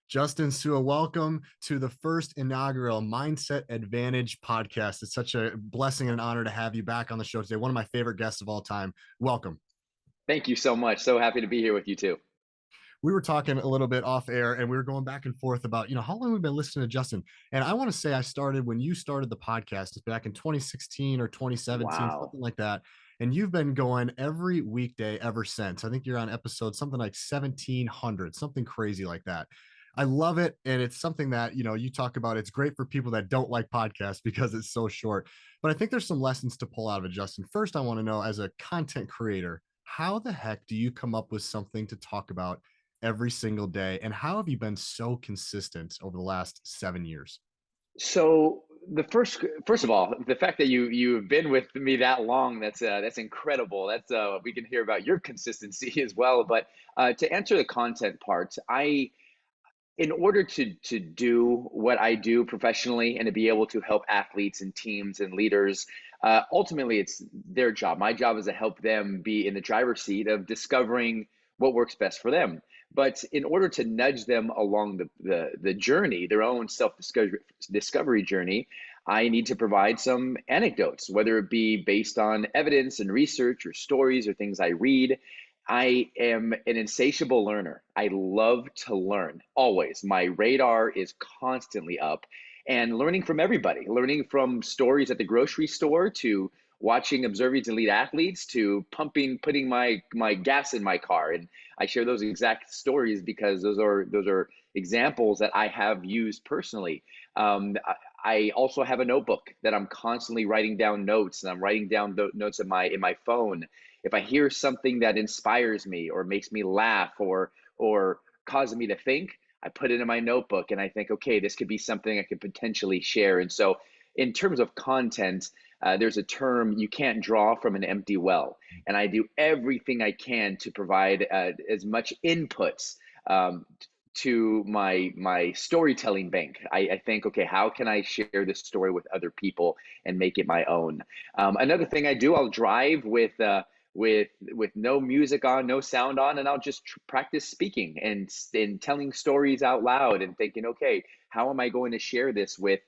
Justin Sua, welcome to the first inaugural Mindset Advantage podcast. It's such a blessing and an honor to have you back on the show today. One of my favorite guests of all time. Welcome. Thank you so much. So happy to be here with you too. We were talking a little bit off air and we were going back and forth about, how long we've been listening to Justin. And I want to say I started when you started the podcast back in 2016 or 2017, Wow. something like that. And you've been going every weekday ever since. I think you're on episode something like 1700, something crazy like that. I love it. And it's something that, you talk about. It's great for people that don't like podcasts because it's so short. But I think there's some lessons to pull out of it, Justin. First, I want to know, as a content creator, how the heck do you come up with something to talk about every single day? And how have you been so consistent over the last 7 years? So the first of all, the fact that you've been with me that long, that's incredible. That's we can hear about your consistency as well. But to answer the content part, in order to do what I do professionally and to be able to help athletes and teams and leaders, ultimately it's their job. My job is to help them be in the driver's seat of discovering what works best for them. But in order to nudge them along the journey, their own self discovery journey, I need to provide some anecdotes, whether it be based on evidence and research or stories or things I read. I am an insatiable learner. I love to learn always. My radar is constantly up and learning from everybody, learning from stories at the grocery store to watching, observing elite athletes to putting my gas in my car. And I share those exact stories because those are examples that I have used personally. I also have a notebook that I'm constantly writing down notes, and I'm writing down the notes in my phone. If I hear something that inspires me or makes me laugh or causes me to think, I put it in my notebook and I think, okay, this could be something I could potentially share. And so, in terms of content, there's a term, you can't draw from an empty well. And I do everything I can to provide as much inputs to my storytelling bank. I think, okay, how can I share this story with other people and make it my own? Another thing I do, I'll drive with no music on, no sound on, and I'll just practice speaking and telling stories out loud and thinking, okay, how am I going to share this with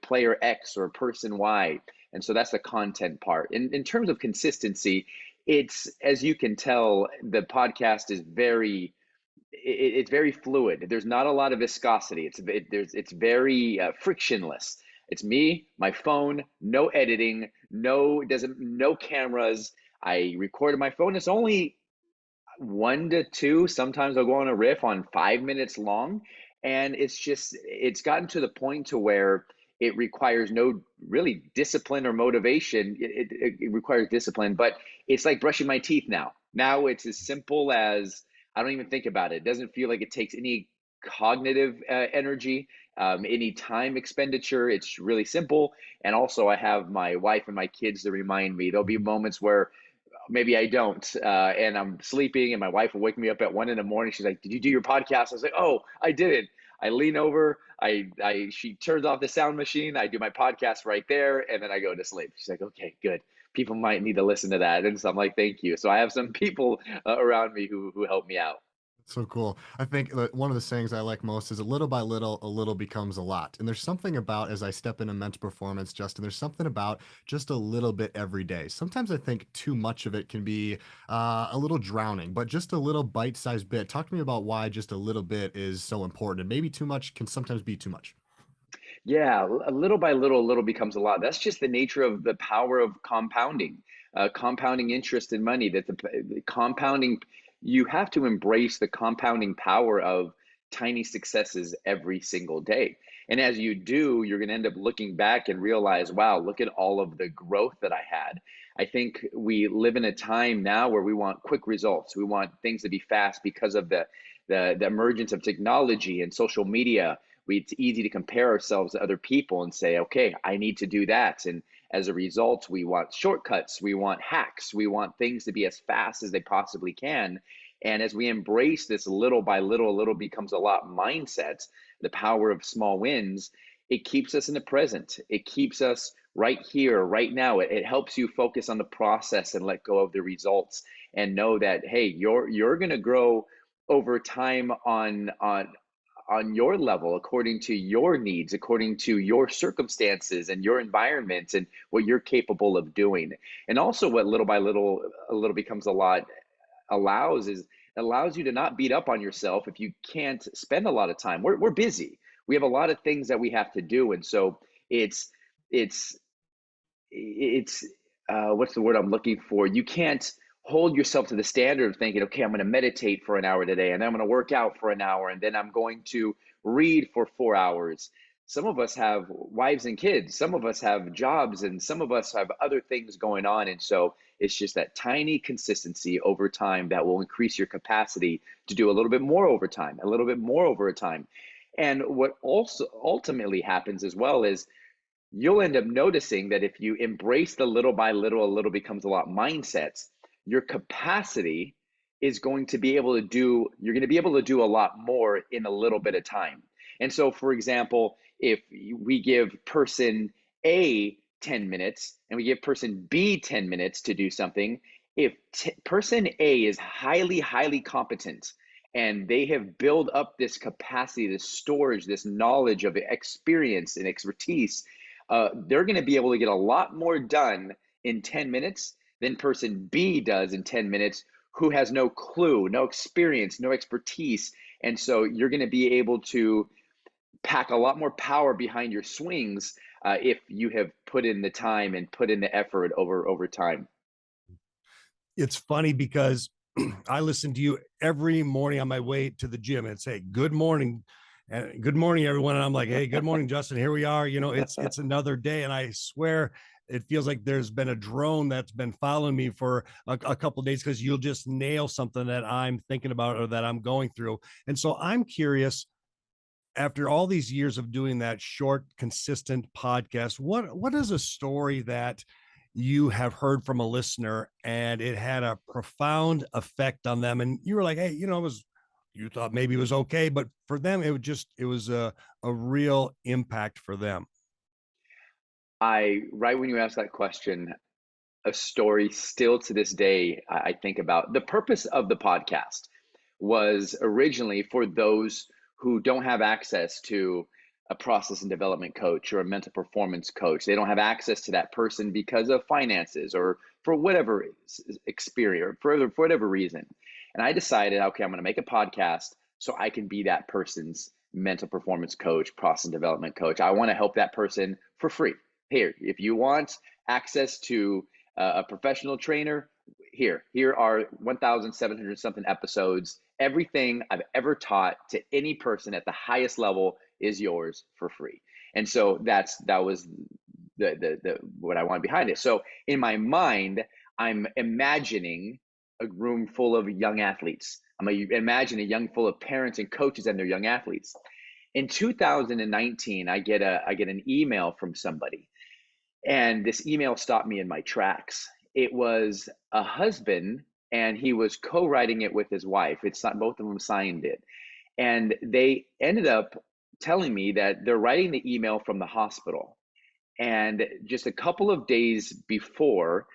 player X or person Y? And so that's the content part. In terms of consistency, it's, as you can tell, the podcast is it's very fluid. There's not a lot of viscosity. It's very frictionless. It's me, my phone, no editing, no cameras. I recorded my phone. It's only one to two. Sometimes I'll go on a riff on 5 minutes long, and it's gotten to the point to where it requires no really discipline or motivation. It requires discipline, but it's like brushing my teeth now. Now it's as simple as I don't even think about it. It doesn't feel like it takes any cognitive energy, any time expenditure. It's really simple. And also, I have my wife and my kids to remind me. There'll be moments where maybe I don't, and I'm sleeping, and my wife will wake me up at 1 in the morning. She's like, "Did you do your podcast?" I was like, "Oh, I did it." I lean over, she turns off the sound machine. I do my podcast right there, and then I go to sleep. She's like, "Okay, good. People might need to listen to that," and so I'm like, "Thank you." So I have some people around me who help me out. So cool. I think that one of the sayings I like most is, a little by little, a little becomes a lot. And there's something about, as I step into mental performance, Justin, there's something about just a little bit every day. Sometimes I think too much of it can be a little drowning, but just a little bite-sized bit. Talk to me about why just a little bit is so important. And maybe too much can sometimes be too much. Yeah, a little by little, a little becomes a lot. That's just the nature of the power of compounding, compounding interest in money. The compounding, you have to embrace the compounding power of tiny successes every single day. And as you do, you're going to end up looking back and realize, wow, look at all of the growth that I had. I think we live in a time now where we want quick results. We want things to be fast because of the emergence of technology and social media. It's easy to compare ourselves to other people and say, okay, I need to do that. And as a result, we want shortcuts, we want hacks, we want things to be as fast as they possibly can. And as we embrace this little by little, a little becomes a lot mindset, the power of small wins, it keeps us in the present. It keeps us right here, right now. It helps you focus on the process and let go of the results and know that, hey, you're going to grow over time on your level, according to your needs, according to your circumstances and your environment and what you're capable of doing. And also what little by little, a little becomes a lot allows is allows you to not beat up on yourself if you can't spend a lot of time. We're busy. We have a lot of things that we have to do. And so it's, it's, it's what's the word I'm looking for? You can't hold yourself to the standard of thinking, okay, I'm going to meditate for an hour today, and then I'm going to work out for an hour, and then I'm going to read for 4 hours. Some of us have wives and kids, some of us have jobs, and some of us have other things going on. And so it's just that tiny consistency over time that will increase your capacity to do a little bit more over time, a little bit more over time. And what also ultimately happens as well is you'll end up noticing that if you embrace the little by little, a little becomes a lot mindsets, your capacity is going to be able to do, you're going to be able to do a lot more in a little bit of time. And so, for example, if we give person A 10 minutes and we give person B 10 minutes to do something, if person A is highly, highly competent and they have built up this capacity, this storage, this knowledge of experience and expertise, they're going to be able to get a lot more done in 10 minutes than person B does in 10 minutes, who has no clue, no experience, no expertise. And so you're going to be able to pack a lot more power behind your swings if you have put in the time and put in the effort over time. It's funny because I listen to you every morning on my way to the gym and say, good morning. And good morning, everyone. And I'm like, hey, good morning, Justin. Here we are. You know, it's another day. And I swear it feels like there's been a drone that's been following me for a couple of days, because you'll just nail something that I'm thinking about or that I'm going through. And so I'm curious, after all these years of doing that short, consistent podcast, what is a story that you have heard from a listener and it had a profound effect on them, and you were like, hey, you know, it was, you thought maybe it was okay, but for them it was a real impact for them? I right when you asked that question, a story still to this day I think about. The purpose of the podcast was originally for those who don't have access to a process and development coach or a mental performance coach. They don't have access to that person because of finances or for whatever experience, for whatever reason. And I decided, okay, I'm going to make a podcast so I can be that person's mental performance coach, process and development coach. I want to help that person for free. Here, if you want access to a professional trainer, here are 1,700 something episodes. Everything I've ever taught to any person at the highest level is yours for free. And so that was the what I wanted behind it. So in my mind, I'm imagining a room full of young athletes. I'm imagine a young full of parents and coaches and their young athletes. In 2019, I get an email from somebody, and this email stopped me in my tracks. It was a husband, and he was co-writing it with his wife. It's not, both of them signed it. And they ended up telling me that they're writing the email from the hospital. And just a couple of days before,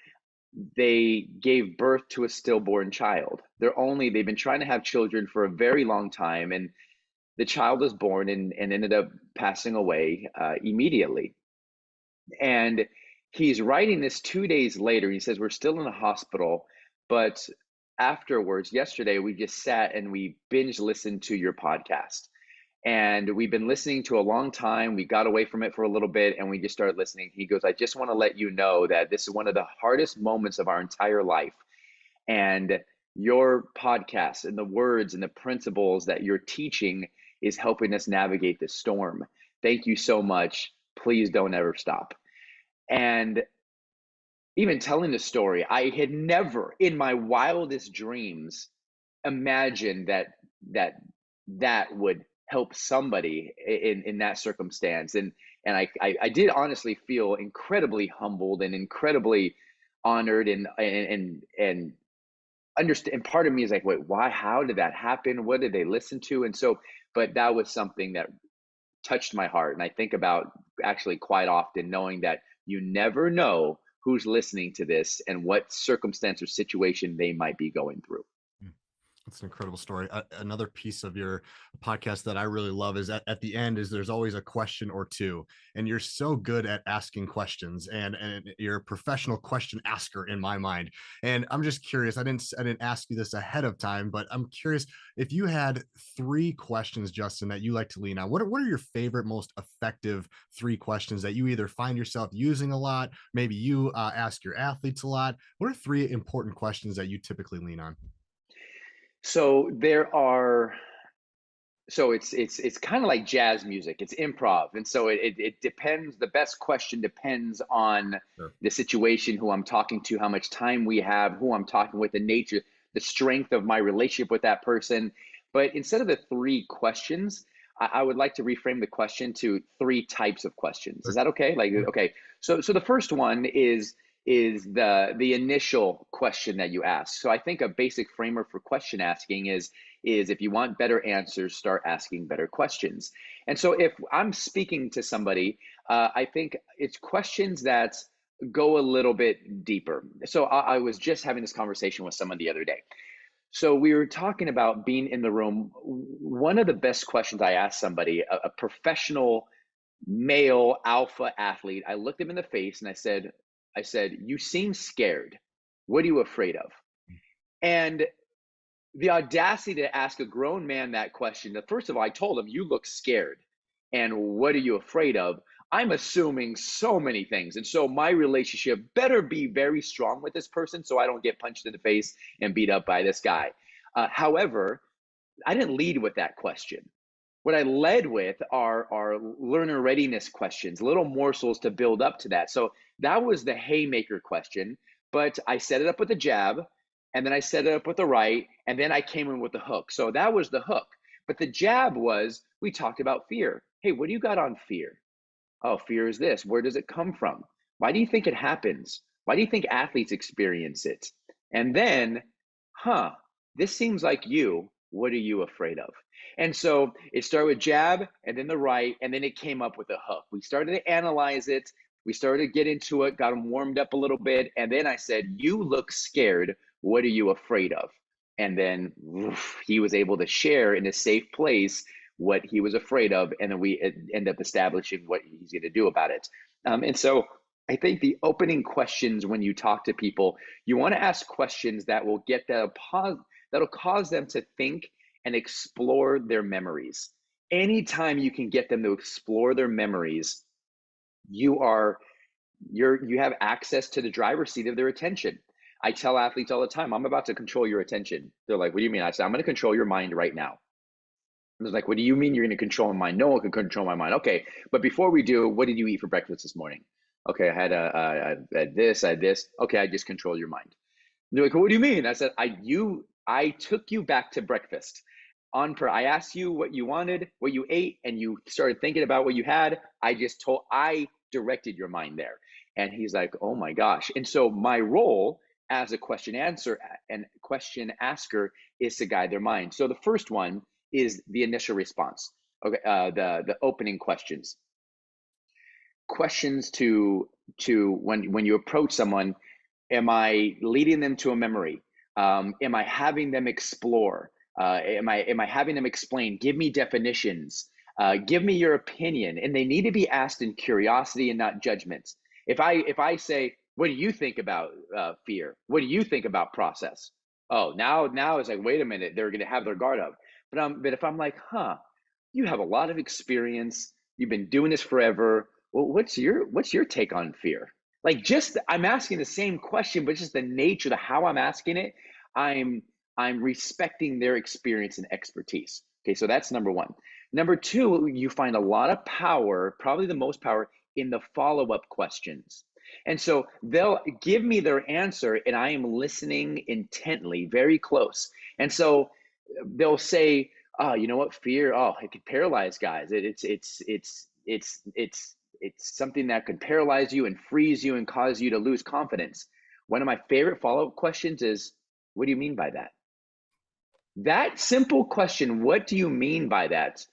they gave birth to a stillborn child. They've been trying to have children for a very long time. And the child was born and ended up passing away immediately. And he's writing this 2 days later. He says, we're still in the hospital, but afterwards, yesterday, we just sat and we binge listened to your podcast. And we've been listening to a long time. We got away from it for a little bit and we just started listening. He goes, I just want to let you know that this is one of the hardest moments of our entire life. And your podcast and the words and the principles that you're teaching is helping us navigate this storm. Thank you so much. Please don't ever stop. And even telling the story, I had never in my wildest dreams imagined that would help somebody in that circumstance. And I did honestly feel incredibly humbled and incredibly honored and understand. And part of me is like, wait, why, how did that happen? What did they listen to? And so, but that was something that touched my heart. And I think about actually quite often, knowing that you never know who's listening to this and what circumstance or situation they might be going through. That's an incredible story. Another piece of your podcast that I really love is at the end is there's always a question or two, and you're so good at asking questions, and you're a professional question asker in my mind. And I'm just curious. I didn't ask you this ahead of time, but I'm curious if you had three questions, Justin, that you like to lean on. What are your favorite, most effective three questions that you either find yourself using a lot, maybe you ask your athletes a lot? What are three important questions that you typically lean on? So there are so it's kind of like jazz music. It's improv, and so it depends. The best question depends on Sure. the situation, who I'm talking to, how much time we have, who I'm talking with, the nature, the strength of my relationship with that person. But instead of the three questions, I would like to reframe the question to three types of questions. Is Sure. that okay? Like, Yeah. okay, so the first one is the initial question that you ask. So I think a basic framework for question asking is if you want better answers, start asking better questions. And so if I'm speaking to somebody, I think it's questions that go a little bit deeper. So I was just having this conversation with someone the other day. So we were talking about being in the room. One of the best questions I asked somebody, a professional male alpha athlete, I looked him in the face and I said, you seem scared. What are you afraid of? And the audacity to ask a grown man that question. First of all, I told him, you look scared. And what are you afraid of? I'm assuming so many things. And so my relationship better be very strong with this person so I don't get punched in the face and beat up by this guy. However, I didn't lead with that question. What I led with are learner readiness questions, little morsels to build up to that. So that was the haymaker question, but I set it up with a jab, and then I set it up with the right, and then I came in with the hook. So that was the hook. But the jab was, we talked about fear. Hey, what do you got on fear? Oh, fear is this. Where does it come from? Why do you think it happens? Why do you think athletes experience it? And then, huh, this seems like you. What are you afraid of? And so it started with jab and then the right, and then it came up with a hook. We started to analyze it. We started to get into it, got them warmed up a little bit. And then I said, you look scared. What are you afraid of? And then he was able to share in a safe place what he was afraid of, and then we end up establishing what he's going to do about it. And so I think the opening questions when you talk to people, you want to ask questions that will get that'll cause them to think and explore their memories. Anytime you can get them to explore their memories, you have access to the driver's seat of their attention. I tell athletes all the time, I'm about to control your attention. They're like, what do you mean? I said, I'm going to control your mind right now. I was like, what do you mean you're going to control my mind? No one can control my mind. Okay, but before we do, what did you eat for breakfast this morning? Okay, I had this, I had this. Okay, I just control your mind. They're like, what do you mean? I said, I took you back to breakfast. I asked you what you wanted, what you ate, and you started thinking about what you had. I directed your mind there. And he's like, oh my gosh. And so my role as a question answer and question asker is to guide their mind. So the first one is the initial response. Okay, the opening questions. Questions to when you approach someone, am I leading them to a memory? Am I having them explore? Am I having them explain? Give me definitions. Give me your opinion. And they need to be asked in curiosity and not judgment. If I say, what do you think about fear? What do you think about process? Oh, now it's like, wait a minute, they're going to have their guard up. But if I'm like, huh, you have a lot of experience. You've been doing this forever. Well, what's your take on fear? Like, just I'm asking the same question, but just the nature, the how I'm asking it, I'm respecting their experience and expertise. Okay, so that's number one. Number two, you find a lot of power, probably the most power, in the follow-up questions. And so they'll give me their answer, and I am listening intently, very close. And so they'll say, "Oh, you know what? Fear. Oh, it could paralyze guys. It's something that could paralyze you and freeze you and cause you to lose confidence." One of my favorite follow-up questions is, "What do you mean by that?" That simple question, "What do you mean by that?"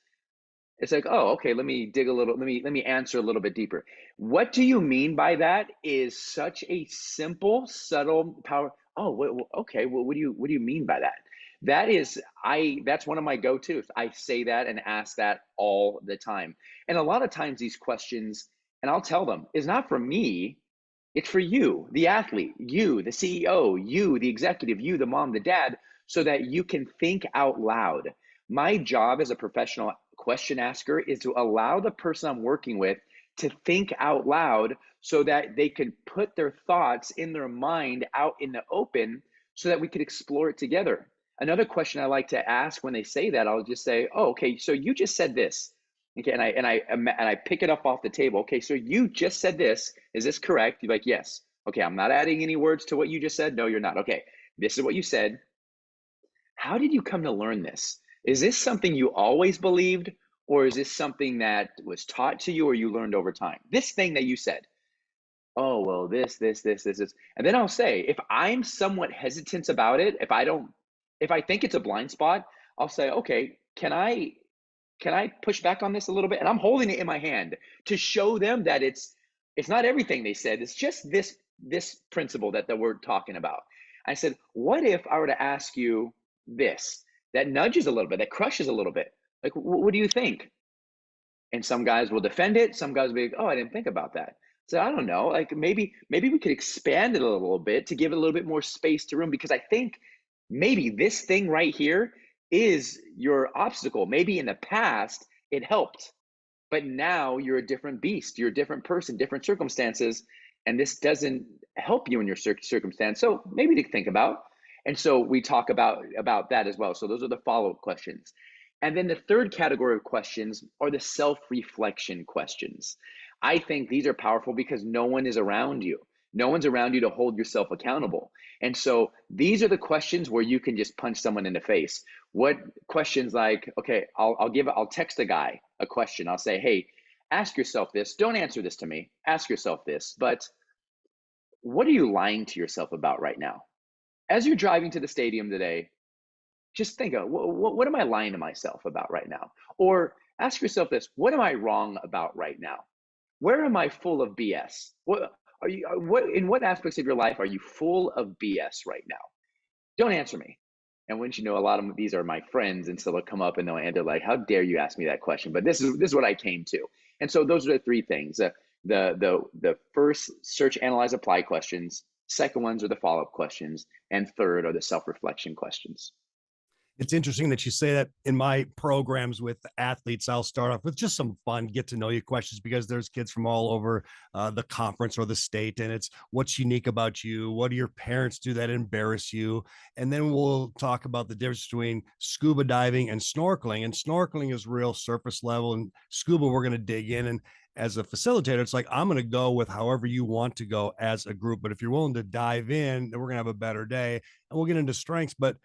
It's like, oh, okay, let me dig a little, let me answer a little bit deeper. What do you mean by that is such a simple, subtle power. Oh, okay, well, what do you mean by that? That's one of my go-tos. I say that and ask that all the time. And a lot of times these questions, and I'll tell them, is not for me, it's for you, the athlete, you, the CEO, you, the executive, you, the mom, the dad, so that you can think out loud. My job as a professional question asker is to allow the person I'm working with to think out loud so that they can put their thoughts in their mind out in the open so that we could explore it together. Another question I like to ask when they say that, I'll just say, "Oh, okay, so you just said this." Okay, and I pick it up off the table. Okay, so you just said this. Is this correct? You're like, yes. Okay, I'm not adding any words to what you just said. No, you're not. Okay, this is what you said. How did you come to learn this? Is this something you always believed, or is this something that was taught to you or you learned over time? This thing that you said. Oh, well, this. And then I'll say, if I'm somewhat hesitant about it, if I think it's a blind spot, I'll say, okay, can I push back on this a little bit? And I'm holding it in my hand to show them that it's not everything they said. It's just this principle that we're talking about. I said, what if I were to ask you this, that nudges a little bit, that crushes a little bit? Like, what do you think? And some guys will defend it. Some guys will be like, oh, I didn't think about that. So I don't know, like maybe we could expand it a little bit to give it a little bit more space to room, because I think maybe this thing right here is your obstacle. Maybe in the past it helped, but now you're a different beast. You're a different person, different circumstances, and this doesn't help you in your circumstance. So maybe to think about. And so we talk about that as well. So those are the follow-up questions. And then the third category of questions are the self-reflection questions. I think these are powerful because no one is around you. No one's around you to hold yourself accountable. And so these are the questions where you can just punch someone in the face. What questions like, okay, I'll text a guy a question. I'll say, hey, ask yourself this. Don't answer this to me. Ask yourself this. But what are you lying to yourself about right now? As you're driving to the stadium today, just think of what am I lying to myself about right now? Or ask yourself this, what am I wrong about right now? Where am I full of BS? In what aspects of your life are you full of BS right now? Don't answer me. And wouldn't you know, a lot of these are my friends, and so they'll come up and they're like, how dare you ask me that question? But this is what I came to. And so those are the three things. The first, search, analyze, apply questions. Second ones are the follow-up questions. And third are the self-reflection questions. It's interesting that you say that. In my programs with athletes, I'll start off with just some fun get to know you questions, because there's kids from all over the conference or the state, and it's what's unique about you, what do your parents do that embarrass you, and then we'll talk about the difference between scuba diving and snorkeling. And snorkeling is real surface level, and scuba we're going to dig in. And as a facilitator, it's like, I'm going to go with however you want to go as a group, but if you're willing to dive in, then we're going to have a better day, and we'll get into strengths. But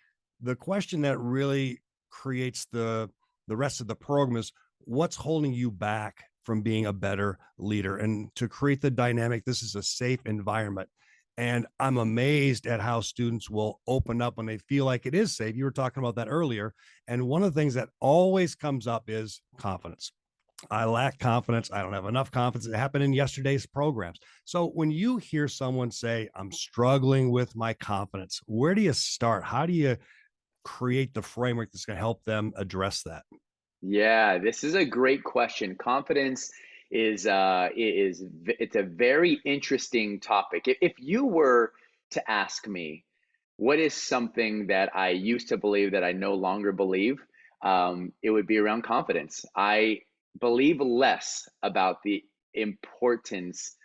the question that really creates the rest of the program is, what's holding you back from being a better leader? And to create the dynamic, this is a safe environment. And I'm amazed at how students will open up when they feel like it is safe. You were talking about that earlier. And one of the things that always comes up is confidence. I lack confidence. I don't have enough confidence. It happened in yesterday's programs. So when you hear someone say, I'm struggling with my confidence, where do you start? How do you create the framework that's going to help them address that? Yeah, this is a great question. Confidence is it's a very interesting topic. If you were to ask me, what is something that I used to believe that I no longer believe, it would be around confidence. I believe less about the importance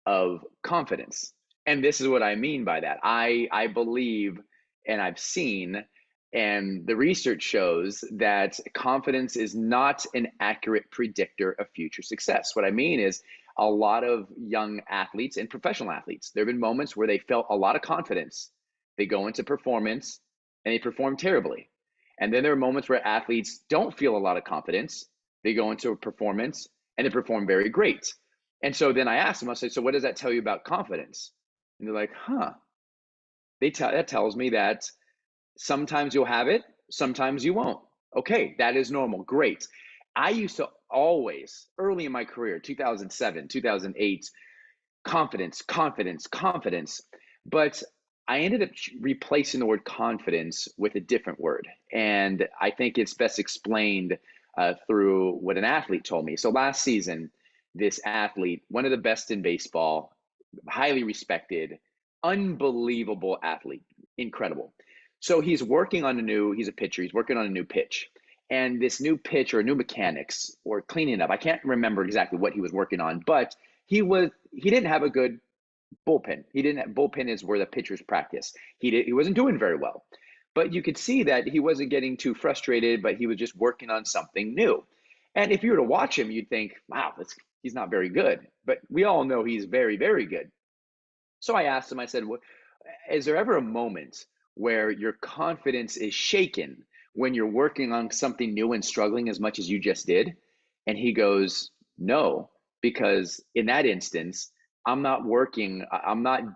of confidence. And this is what I mean by that. I believe, and I've seen, and the research shows that confidence is not an accurate predictor of future success. What I mean is, a lot of young athletes and professional athletes, there have been moments where they felt a lot of confidence. They go into performance and they perform terribly. And then there are moments where athletes don't feel a lot of confidence. They go into a performance and they perform very great. And so then I ask them, I say, so what does that tell you about confidence? And they're like, that tells me that sometimes you'll have it, sometimes you won't. Okay, that is normal. Great. I used to always, early in my career, 2007, 2008, confidence. But I ended up replacing the word confidence with a different word. And I think it's best explained through what an athlete told me. So last season, this athlete, one of the best in baseball, highly respected, unbelievable athlete, incredible. So he's he's a pitcher, he's working on a new pitch. And this new pitch or new mechanics or cleaning up, I can't remember exactly what he was working on, but he didn't have a good bullpen. He didn't have, bullpen is where the pitchers practice. He wasn't doing very well. But you could see that he wasn't getting too frustrated, but he was just working on something new. And if you were to watch him, you'd think, wow, he's not very good. But we all know he's very, very good. So I asked him, I said, well, is there ever a moment where your confidence is shaken when you're working on something new and struggling as much as you just did? And he goes, no, because in that instance, I'm not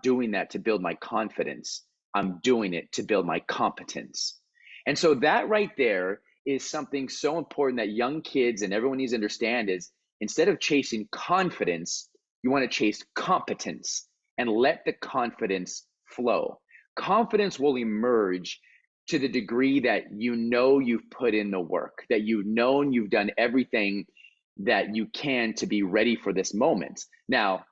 doing that to build my confidence. I'm doing it to build my competence. And so that right there is something so important that young kids and everyone needs to understand is instead of chasing confidence, you want to chase competence and let the confidence flow. Confidence will emerge to the degree that you know you've put in the work, that you've known you've done everything that you can to be ready for this moment. Now,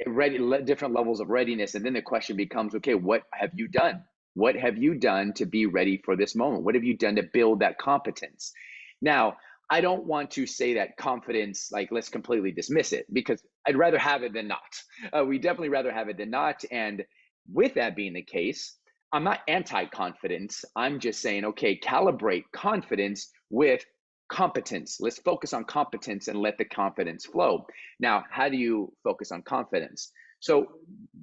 different levels of readiness, and then the question becomes, okay, what have you done? What have you done to be ready for this moment? What have you done to build that competence? Now, I don't want to say that confidence, like, let's completely dismiss it, because I'd rather have it than not. We definitely rather have it than not. And with that being the case, I'm not anti-confidence. I'm just saying, okay, calibrate confidence with competence. Let's focus on competence and let the confidence flow. Now, how do you focus on confidence? So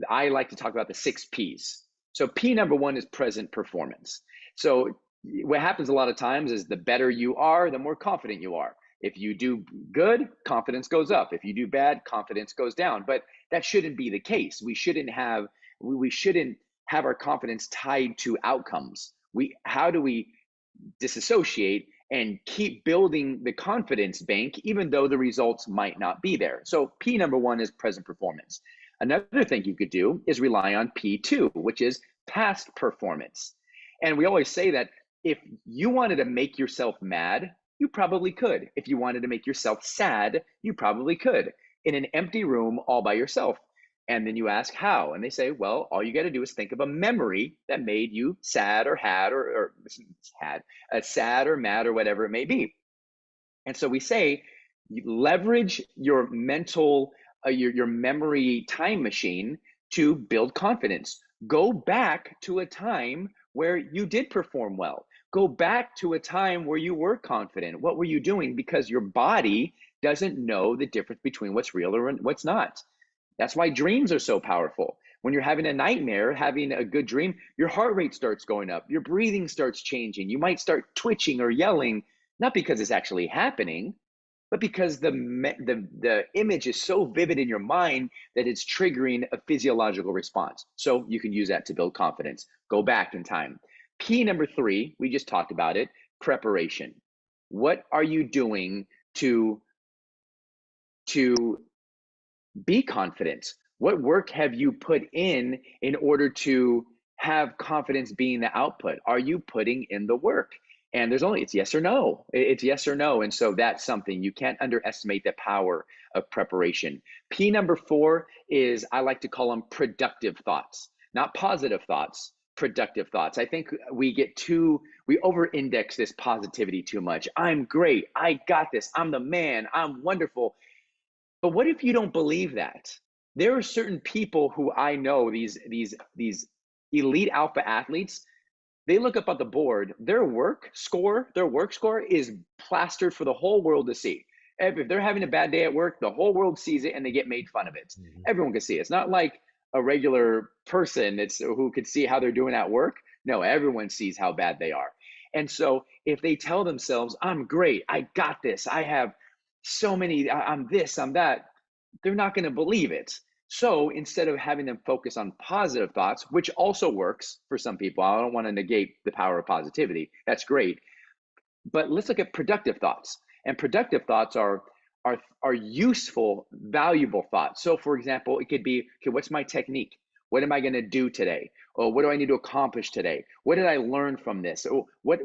I like to talk about the 6 P's. So P number 1 is present performance. So what happens a lot of times is the better you are, the more confident you are. If you do good, confidence goes up. If you do bad, confidence goes down. But that shouldn't be the case. We shouldn't have our confidence tied to outcomes. How do we disassociate and keep building the confidence bank, even though the results might not be there? So P number 1 is present performance. Another thing you could do is rely on P2, which is past performance. And we always say that if you wanted to make yourself mad, you probably could. If you wanted to make yourself sad, you probably could in an empty room all by yourself. And then you ask how, and they say, well, all you got to do is think of a memory that made you sad or had or had a sad or mad or whatever it may be. And so we say, leverage your mental, your memory time machine to build confidence. Go back to a time where you did perform well. Go back to a time where you were confident. What were you doing? Because your body doesn't know the difference between what's real or what's not. That's why dreams are so powerful. When you're having a nightmare, having a good dream, your heart rate starts going up, your breathing starts changing. You might start twitching or yelling, not because it's actually happening, but because the image is so vivid in your mind that it's triggering a physiological response. So you can use that to build confidence. Go back in time. P number 3, we just talked about it, preparation. What are you doing to be confident? What work have you put in order to have confidence being the output? Are you putting in the work? And it's yes or no. It's yes or no. And so that's something you can't underestimate, the power of preparation. P number 4 is, I like to call them productive thoughts, not positive thoughts, productive thoughts. I think we over-index this positivity too much. I'm great. I got this. I'm the man. I'm wonderful. But what if you don't believe that? There are certain people who I know, these elite alpha athletes, they look up at the board, their work score is plastered for the whole world to see. If they're having a bad day at work, the whole world sees it and they get made fun of it. Mm-hmm. Everyone can see it. It's not like a regular person who could see how they're doing at work. No, everyone sees how bad they are. And so if they tell themselves, I'm great, I got this, I have so many, I'm this, I'm that, they're not going to believe it. So instead of having them focus on positive thoughts, which also works for some people, I don't want to negate the power of positivity. That's great. But let's look at productive thoughts. And productive thoughts are useful, valuable thoughts. So for example, it could be, okay, what's my technique? What am I going to do today? Oh, what do I need to accomplish today? What did I learn from this? Oh, what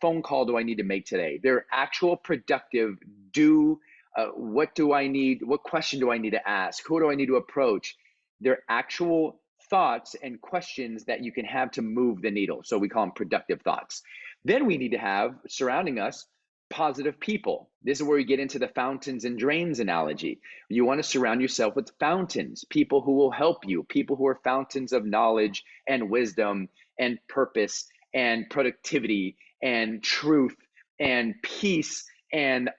phone call do I need to make today? They're actual productive what do I need? What question do I need to ask? Who do I need to approach? They're actual thoughts and questions that you can have to move the needle. So we call them productive thoughts. Then we need to have surrounding us positive people. This is where we get into the fountains and drains analogy. You want to surround yourself with fountains, people who will help you, people who are fountains of knowledge and wisdom and purpose and productivity and truth and peace and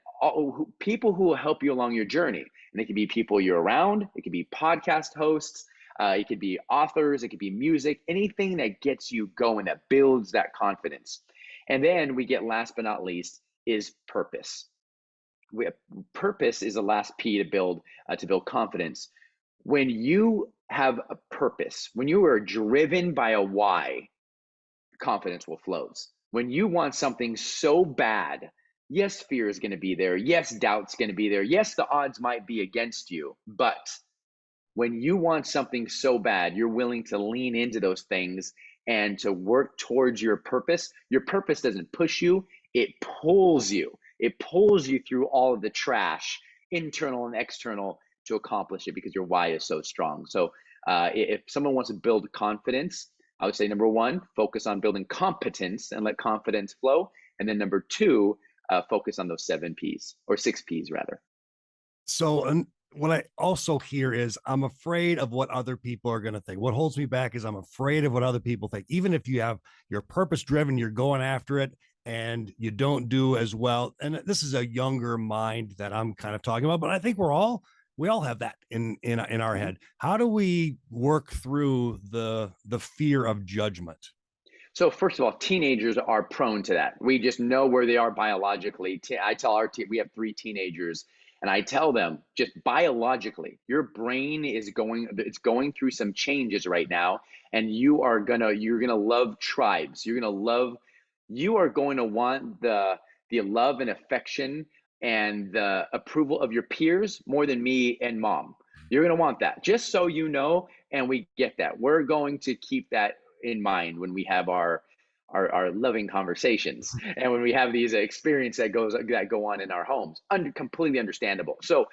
people who will help you along your journey. And it could be people you're around, it could be podcast hosts, it could be authors, it could be music, anything that gets you going, that builds that confidence. And then we get, last but not least, is purpose. Purpose is the last P to build confidence. When you have a purpose, when you are driven by a why, confidence will flow. When you want something so bad, yes, fear is going to be there. Yes, doubt's going to be there. Yes, the odds might be against you. But when you want something so bad, you're willing to lean into those things and to work towards your purpose. Your purpose doesn't push you, it pulls you. It pulls you through all of the trash, internal and external, to accomplish it because your why is so strong. So if someone wants to build confidence, I would say number one, focus on building competence and let confidence flow. And then number two, focus on those 7 P's, or 6 P's rather. So what I also hear is I'm afraid of what other people are going to think. What holds me back is I'm afraid of what other people think. Even if you're purpose driven, you're going after it and you don't do as well. And this is a younger mind that I'm kind of talking about, but I think we all have that in our head. How do we work through the fear of judgment? So first of all, teenagers are prone to that. We just know where they are biologically. I tell our team, we have 3 teenagers, and I tell them, just biologically, your brain is going through some changes right now, and you're gonna love tribes. You are going to want the love and affection and the approval of your peers more than me and mom. You're going to want that, just so you know, and we get that. We're going to keep that in mind when we have our loving conversations and when we have these experiences that go on in our homes. Completely understandable. So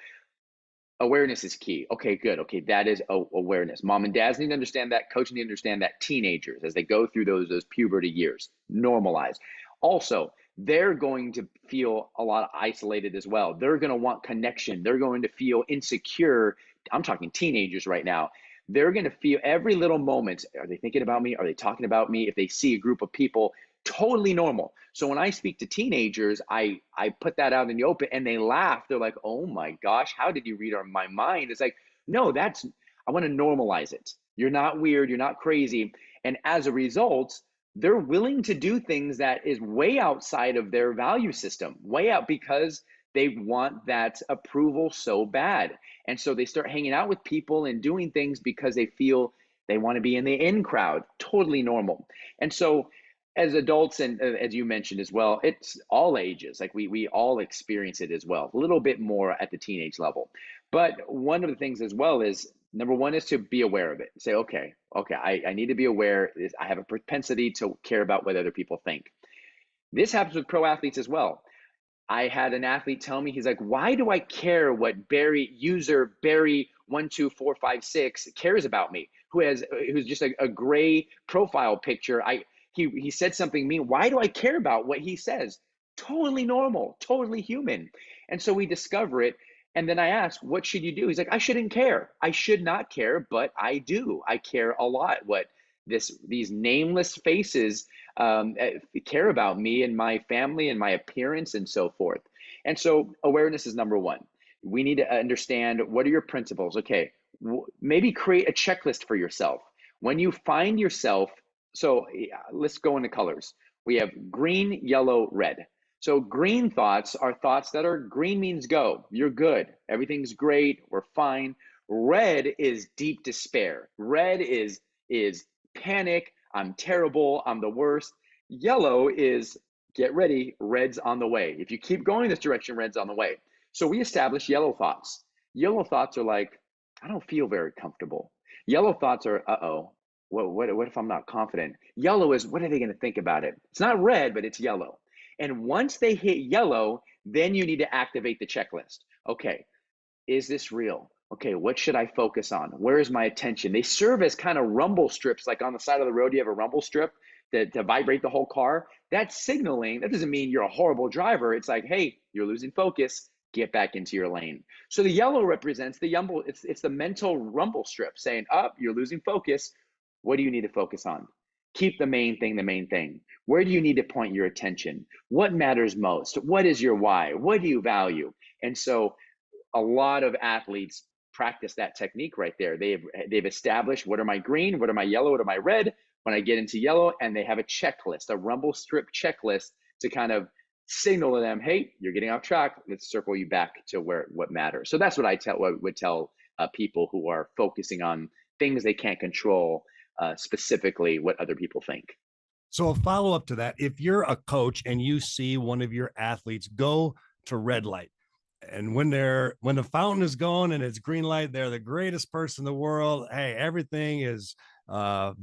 awareness is key. Okay, good. Okay, that is awareness. Mom and dads need to understand that. Coaches need to understand that. Teenagers, as they go through those puberty years, normalize. Also, they're going to feel a lot isolated as well. They're going to want connection. They're going to feel insecure. I'm talking teenagers right now. They're going to feel every little moment. Are they thinking about me? Are they talking about me? If they see a group of people, totally normal. So when I speak to teenagers, I put that out in the open and they laugh. They're like, oh my gosh, how did you read my mind? It's like, no, I want to normalize it. You're not weird. You're not crazy. And as a result, they're willing to do things that is way outside of their value system, way out, because they want that approval so bad. And so they start hanging out with people and doing things because they feel they want to be in the in crowd. Totally normal. And so as adults, and as you mentioned as well, it's all ages. Like we all experience it as well, a little bit more at the teenage level. But one of the things as well is, number one is to be aware of it. Say, okay, I need to be aware. I have a propensity to care about what other people think. This happens with pro athletes as well. I had an athlete tell me, he's like, why do I care what user Barry12456 cares about me, who's just a gray profile picture. He said something mean. Why do I care about what he says? Totally normal, totally human. And so we discover it. And then I ask, what should you do? He's like, I shouldn't care. I should not care, but I do. I care a lot what these nameless faces care about me and my family and my appearance and so forth. And so awareness is number one. We need to understand, what are your principles? Okay, maybe create a checklist for yourself. When you find yourself, so let's go into colors. We have green, yellow, red. So green thoughts are thoughts that are green means go. You're good. Everything's great. We're fine. Red is deep despair. Red is panic. I'm terrible. I'm the worst. Yellow is get ready. Red's on the way. If you keep going this direction, red's on the way. So we establish yellow thoughts. Yellow thoughts are like, I don't feel very comfortable. Yellow thoughts are, uh-oh, what if I'm not confident? Yellow is, what are they going to think about it? It's not red, but it's yellow. And once they hit yellow, then you need to activate the checklist. Okay, is this real? Okay, what should I focus on? Where is my attention? They serve as kind of rumble strips, like on the side of the road, you have a rumble strip to vibrate the whole car. That's signaling. That doesn't mean you're a horrible driver. It's like, hey, you're losing focus. Get back into your lane. So the yellow represents the yumble. It's the mental rumble strip saying, up, you're losing focus. What do you need to focus on? Keep the main thing the main thing. Where do you need to point your attention? What matters most? What is your why? What do you value? And so a lot of athletes practice that technique right there. They've established, what are my green, what are my yellow, what are my red when I get into yellow, and they have a checklist, a rumble strip checklist to kind of signal to them, hey, you're getting off track. Let's circle you back to what matters. So that's what I would tell people who are focusing on things they can't control, specifically what other people think. So a follow up to that, if you're a coach and you see one of your athletes go to red light, and when the fountain is going and it's green light, they're the greatest person in the world. Hey, everything is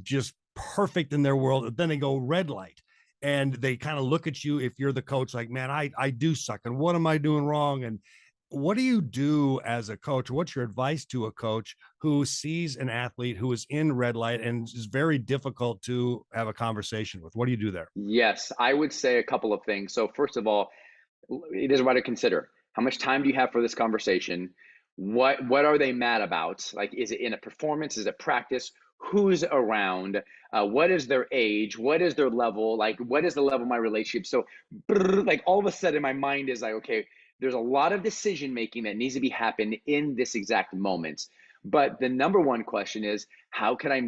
just perfect in their world. Then they go red light and they kind of look at you, if you're the coach, like, man, I do suck. And what am I doing wrong? And what do you do as a coach? What's your advice to a coach who sees an athlete who is in red light and is very difficult to have a conversation with? What do you do there? Yes, I would say a couple of things. So first of all, it is what to consider. How much time do you have for this conversation? What are they mad about? Like, is it in a performance? Is it practice? Who's around? What is their age? What is their level? Like, what is the level of my relationship? So, like, all of a sudden, my mind is like, okay, there's a lot of decision making that needs to be happen in this exact moment. But the number one question is, how can I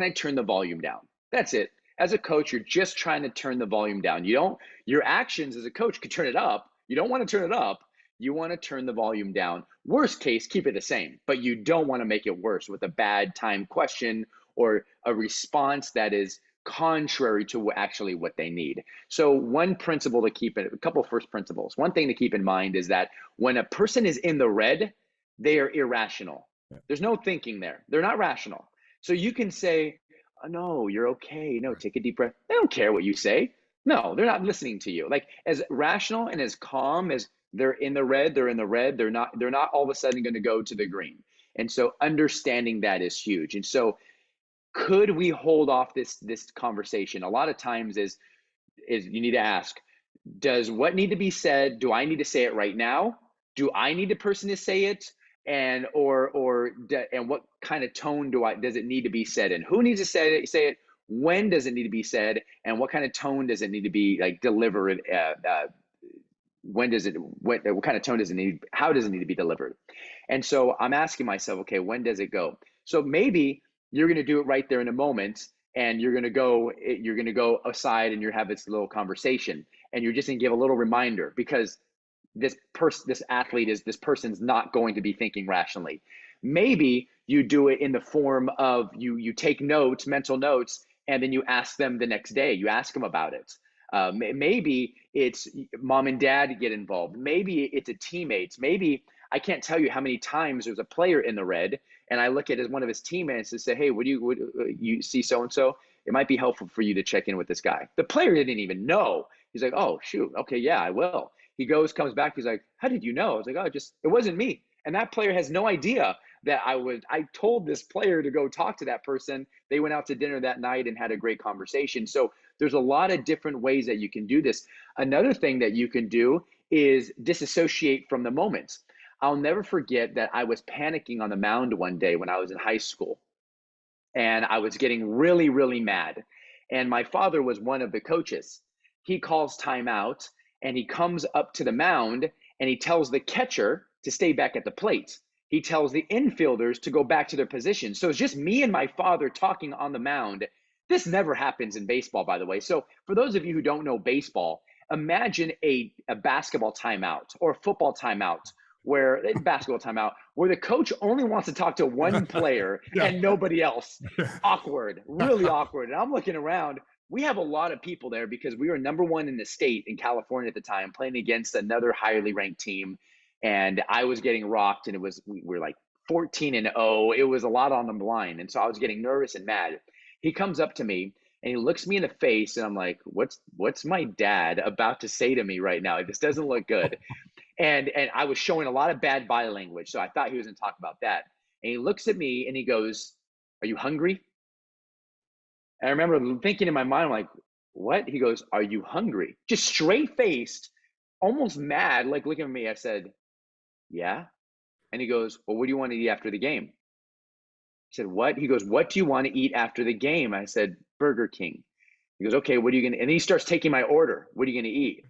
turn the volume down? That's it. As a coach, you're just trying to turn the volume down. Your actions as a coach could turn it up. You don't want to turn it up. You want to turn the volume down. Worst case, keep it the same, but you don't want to make it worse with a bad timed question or a response that is contrary to actually what they need. So one principle to keep it, a couple of first principles. One thing to keep in mind is that when a person is in the red, they are irrational. There's no thinking there. They're not rational. So you can say, oh, no, you're okay. No, take a deep breath. They don't care what you say. No, they're not listening to you. Like, as rational and as calm as they're in the red, they're in the red. They're not all of a sudden going to go to the green. And so understanding that is huge. And so could we hold off this conversation? A lot of times is you need to ask, does what need to be said, do I need to say it right now? Do I need the person to say it? And what kind of tone does it need to be said in? Who needs to say it? When does it need to be said? And what kind of tone does it need to be like delivered? What kind of tone does it need? How does it need to be delivered? And so I'm asking myself, okay, when does it go? So maybe you're going to do it right there in a moment, and you're going to go aside and you're have this little conversation, and you're just going to give a little reminder, because this person's not going to be thinking rationally. Maybe you do it in the form of you take notes, mental notes, and then you ask them the next day. You ask them about it. Maybe it's mom and dad get involved. Maybe it's a teammates. Maybe I can't tell you how many times there's a player in the red, and I look at as one of his teammates and say, hey, would you see so-and-so? It might be helpful for you to check in with this guy. The player didn't even know. He's like, oh, shoot. Okay, yeah, I will. He comes back. He's like, how did you know? I was like, oh, it wasn't me. And that player has no idea that I told this player to go talk to that person. They went out to dinner that night and had a great conversation. So there's a lot of different ways that you can do this. Another thing that you can do is disassociate from the moment. I'll never forget that I was panicking on the mound one day when I was in high school, and I was getting really, really mad. And my father was one of the coaches. He calls timeout, and he comes up to the mound, and he tells the catcher to stay back at the plate. He tells the infielders to go back to their position. So it's just me and my father talking on the mound. This never happens in baseball, by the way. So for those of you who don't know baseball, imagine a basketball timeout or a football timeout, where the coach only wants to talk to one player and nobody else. Awkward, really awkward. And I'm looking around. We have a lot of people there because we were number one in the state in California at the time, playing against another highly ranked team. And I was getting rocked, and we were like 14-0. It was a lot on the line. And so I was getting nervous and mad. He comes up to me and he looks me in the face and I'm like, what's my dad about to say to me right now? This doesn't look good. And I was showing a lot of bad body language. So I thought he was going to talk about that. And he looks at me and he goes, "Are you hungry?" And I remember thinking in my mind, like, what? He goes, "Are you hungry?" Just straight faced, almost mad, like looking at me. I said, "Yeah." And he goes, "Well, what do you want to eat after the game?" I said, "What?" He goes, "What do you want to eat after the game?" I said, "Burger King." He goes, "Okay, what are you going to?" And he starts taking my order. "What are you going to eat?"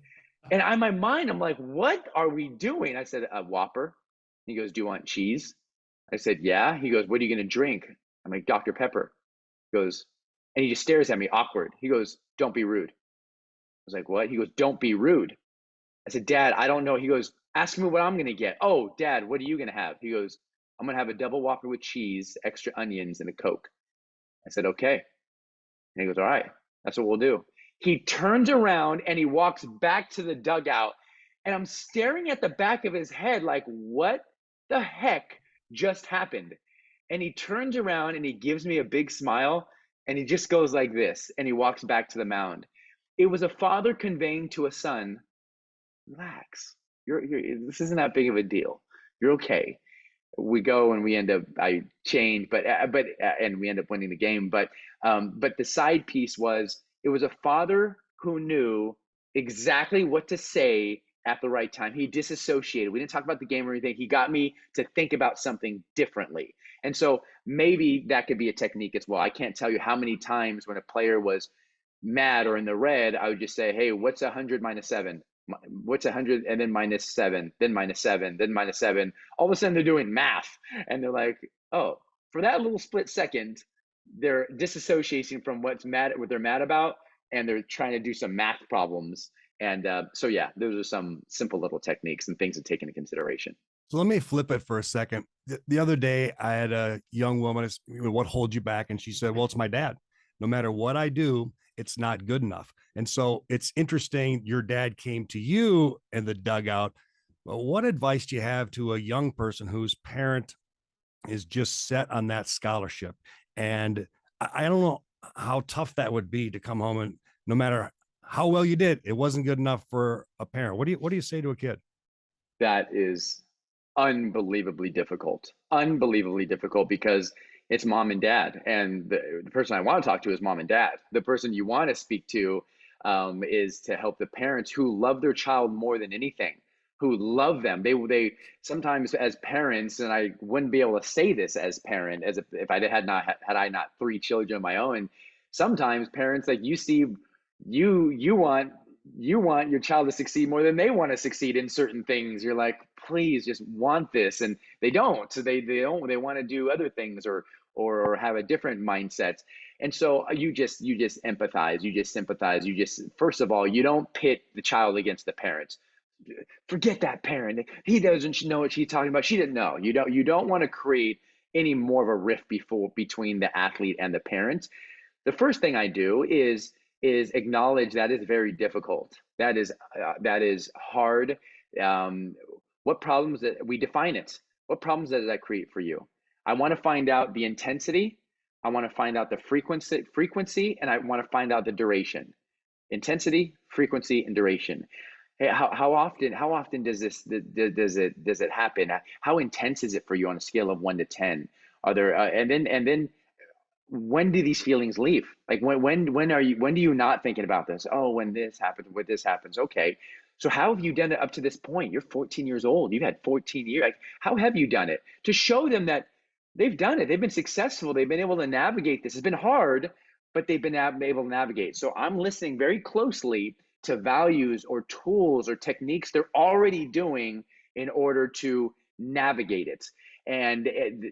And on my mind, I'm like, what are we doing? I said, "A Whopper." He goes, "Do you want cheese?" I said, "Yeah." He goes, "What are you going to drink?" I'm like, "Dr. Pepper." He goes, and he just stares at me awkward. He goes, "Don't be rude." I was like, "What?" He goes, "Don't be rude." I said, "Dad, I don't know." He goes, "Ask me what I'm going to get." "Oh, Dad, what are you going to have?" He goes, "I'm going to have a double Whopper with cheese, extra onions, and a Coke." I said, "Okay." And he goes, "All right, that's what we'll do." He turns around and he walks back to the dugout. And I'm staring at the back of his head like, what the heck just happened? And he turns around and he gives me a big smile and he just goes like this and he walks back to the mound. It was a father conveying to a son, relax. This isn't that big of a deal. You're okay. We go and we end up, I change, and we end up winning the game. But the side piece was, it was a father who knew exactly what to say at the right time. He disassociated. We didn't talk about the game or anything. He got me to think about something differently. And so maybe that could be a technique as well. I can't tell you how many times when a player was mad or in the red, I would just say, "Hey, what's 100 minus 7? What's 100 and then minus 7, then minus 7, then minus 7?" All of a sudden they're doing math and they're like, "Oh," for that little split second, they're disassociating from what they're mad about, and they're trying to do some math problems. And so, yeah, those are some simple little techniques and things to take into consideration. So let me flip it for a second. The other day, I had a young woman, "What holds you back?" And she said, "Well, it's my dad. No matter what I do, it's not good enough." And so it's interesting. Your dad came to you in the dugout. Well, what advice do you have to a young person whose parent is just set on that scholarship? And I don't know how tough that would be to come home and no matter how well you did, it wasn't good enough for a parent. What do you say to a kid? That is unbelievably difficult because it's mom and dad. And the person I want to talk to is mom and dad. The person you want to speak to is to help the parents who love their child more than anything, who love them. They sometimes as parents, and I wouldn't be able to say this as parent, as if I had I not three children of my own. Sometimes parents, like, you see, you want your child to succeed more than they want to succeed in certain things. You're like, please just want this, and they don't. So they want to do other things or have a different mindset. And so you just empathize, you just sympathize, you just, first of all, you don't pit the child against the parents. Forget that parent. He doesn't know what she's talking about. She didn't know. You don't want to create any more of a rift between the athlete and the parent. The first thing I do is acknowledge that is very difficult. That is hard. Um, what problems that we define it? What problems does that create for you? I want to find out the intensity. I want to find out the frequency, and I want to find out the duration. Intensity, frequency, and duration. Hey, how often does it happen? How intense is it for you on a scale of 1 to 10? Are there and then when do these feelings leave? Like, when do you not thinking about this? Oh, when this happens, when this happens. Okay. So how have you done it up to this point? You're 14 years old. You've had 14 years. Like, how have you done it? To show them that they've done it. They've been successful. They've been able to navigate this. It's been hard, but they've been able to navigate. So I'm listening very closely to values or tools or techniques they're already doing in order to navigate it and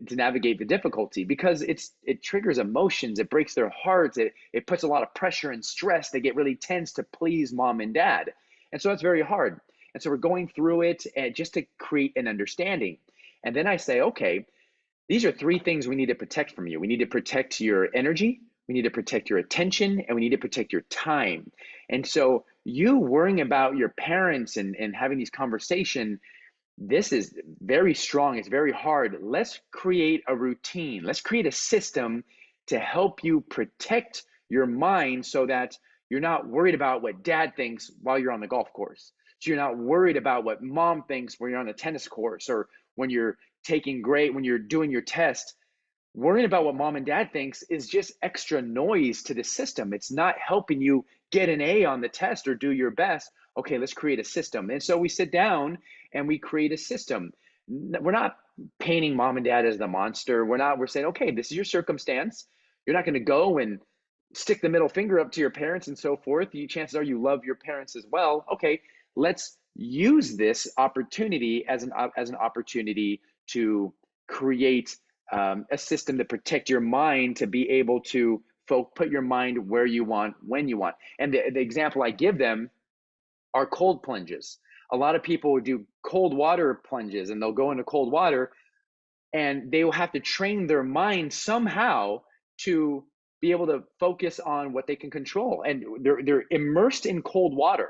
to navigate the difficulty, because it triggers emotions, it breaks their hearts, it puts a lot of pressure and stress. They get really tense to please mom and dad, and so it's very hard. And so we're going through it and just to create an understanding. And then I say, okay, these are three things we need to protect from you. We need to protect your energy, we need to protect your attention, and we need to protect your time. And so you worrying about your parents and having these conversations, this is very strong. It's very hard. Let's create a routine. Let's create a system to help you protect your mind so that you're not worried about what dad thinks while you're on the golf course. So you're not worried about what mom thinks when you're on the tennis course, or when you're when you're doing your test. Worrying about what mom and dad thinks is just extra noise to the system. It's not helping you get an A on the test or do your best. Okay, let's create a system. And so we sit down and we create a system. We're not painting mom and dad as the monster. We're saying, okay, this is your circumstance. You're not going to go and stick the middle finger up to your parents and so forth. Chances are you love your parents as well. Okay, let's use this opportunity as an opportunity to create a system to protect your mind, to be able to put your mind where you want, when you want. And the example I give them are cold plunges. A lot of people would do cold water plunges, and they'll go into cold water and they will have to train their mind somehow to be able to focus on what they can control. And they're immersed in cold water.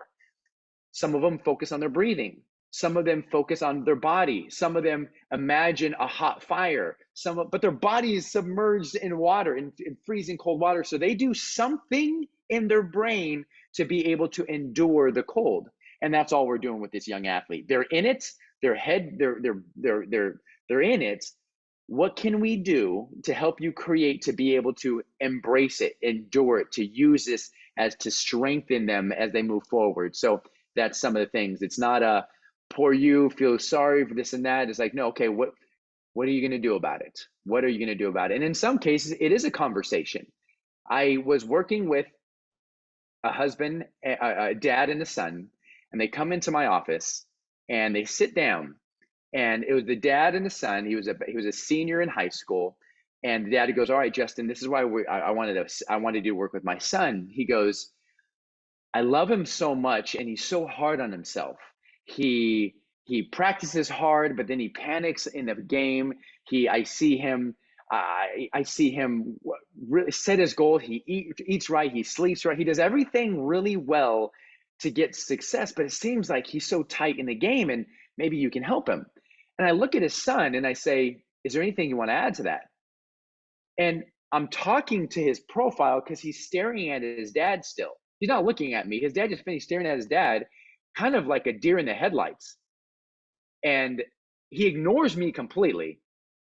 Some of them focus on their breathing. Some of them focus on their body. Some of them imagine a hot fire. But their body is submerged in water, in freezing cold water. So they do something in their brain to be able to endure the cold. And that's all we're doing with this young athlete. They're in it. They're in it. What can we do to help you create, to be able to embrace it, endure it, to use this as to strengthen them as they move forward? So that's some of the things. It's not a poor you, feel sorry for this and that. It's like, no, okay, what are you going to do about it? What are you going to do about it? And in some cases, it is a conversation. I was working with a husband, a dad, and a son, and they come into my office and they sit down. And it was the dad and the son. He was a senior in high school, and the dad goes, "All right, Justin, this is why I wanted to do work with my son." He goes, "I love him so much, and he's so hard on himself. He practices hard, but then he panics in the game. I see him really set his goal. He eats right, he sleeps right, he does everything really well to get success, but it seems like he's so tight in the game, and maybe you can help him." And I look at his son and I say, "Is there anything you want to add to that?" And I'm talking to his profile because he's staring at his dad still. He's not looking at me. His dad just finished staring at his dad, kind of like a deer in the headlights. And he ignores me completely.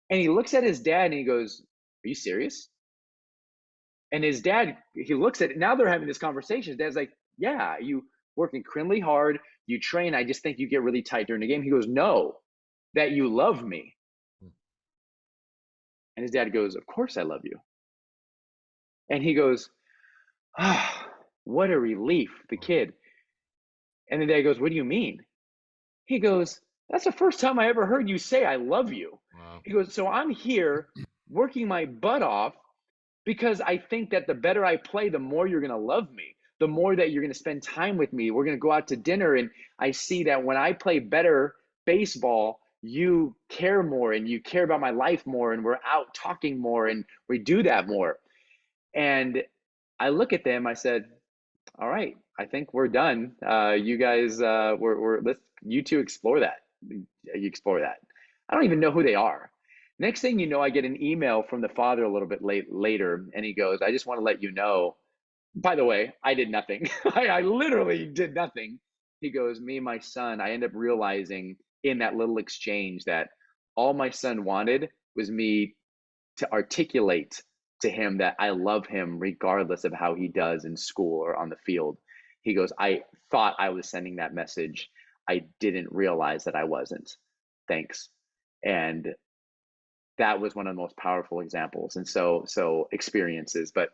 And he looks at his dad and he goes, "Are you serious?" And his dad, he looks at it. Now they're having this conversation. His dad's like, "Yeah, you work incredibly hard. You train. I just think you get really tight during the game." He goes, "No, that you love me." And his dad goes, "Of course I love you." And he goes, "Ah, what a relief," the kid. And the dad goes, "What do you mean?" He goes, "That's the first time I ever heard you say I love you." Wow. He goes, "So I'm here working my butt off because I think that the better I play, the more you're going to love me, the more that you're going to spend time with me. We're going to go out to dinner. And I see that when I play better baseball, you care more and you care about my life more. And we're out talking more and we do that more." And I look at them, I said, "All right, I think we're done. You guys, you two explore that. You explore that." I don't even know who they are. Next thing you know, I get an email from the father a little bit later, and he goes, "I just want to let you know, by the way, I did nothing. I literally did nothing." He goes, "Me and my son, I end up realizing in that little exchange that all my son wanted was me to articulate to him that I love him regardless of how he does in school or on the field." He goes, "I thought I was sending that message. I didn't realize that I wasn't. Thanks." And that was one of the most powerful examples. And so experiences, but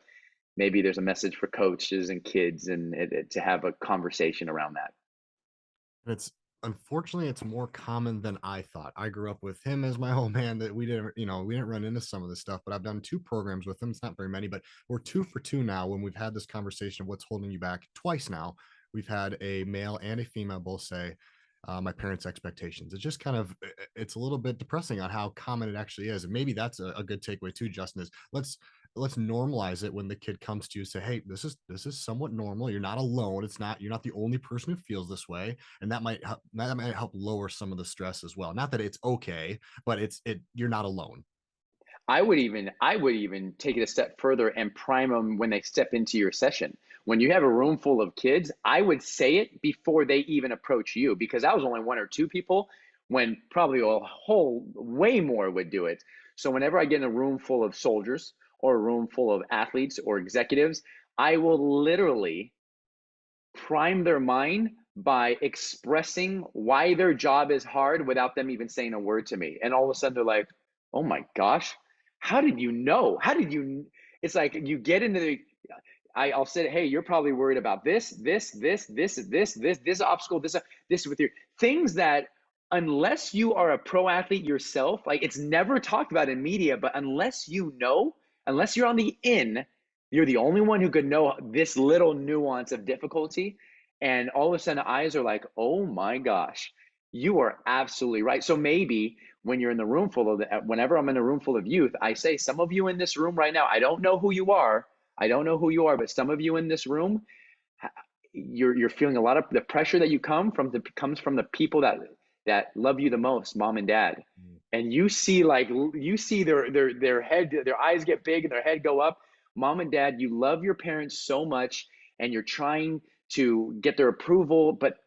maybe there's a message for coaches and kids and to have a conversation around that. And it's unfortunately it's more common than I thought. I grew up with him as my old man, that we didn't run into some of this stuff, but I've done 2 programs with him. It's not very many, but we're 2 for 2 now when we've had this conversation of what's holding you back. Twice now, we've had a male and a female both say, my parents' expectations. It's just kind of, it's a little bit depressing on how common it actually is. And maybe that's a good takeaway too, Justin, is let's normalize it when the kid comes to you, say, hey, this is somewhat normal. You're not alone. You're not the only person who feels this way. And that might help lower some of the stress as well. Not that it's okay, but you're not alone. I would even take it a step further and prime them when they step into your session. When you have a room full of kids, I would say it before they even approach you, because I was only one or two people when probably a whole way more would do it. So whenever I get in a room full of soldiers or a room full of athletes or executives, I will literally prime their mind by expressing why their job is hard without them even saying a word to me. And all of a sudden they're like, oh my gosh, how did you know? How did you? It's like you get into the, I'll say, hey, you're probably worried about this obstacle, this with your things that, unless you are a pro athlete yourself, like it's never talked about in media, but unless you know, unless you're on the in, you're the only one who could know this little nuance of difficulty. And all of a sudden, eyes are like, oh my gosh, you are absolutely right. So maybe when you're in the room full of, whenever I'm in a room full of youth, I say, some of you in this room right now, I don't know who you are. I don't know who you are, but some of you in this room, you're feeling a lot of the pressure that comes from the people that love you the most, mom and dad. And you see their head, their eyes get big and their head go up. Mom and dad, you love your parents so much, and you're trying to get their approval, but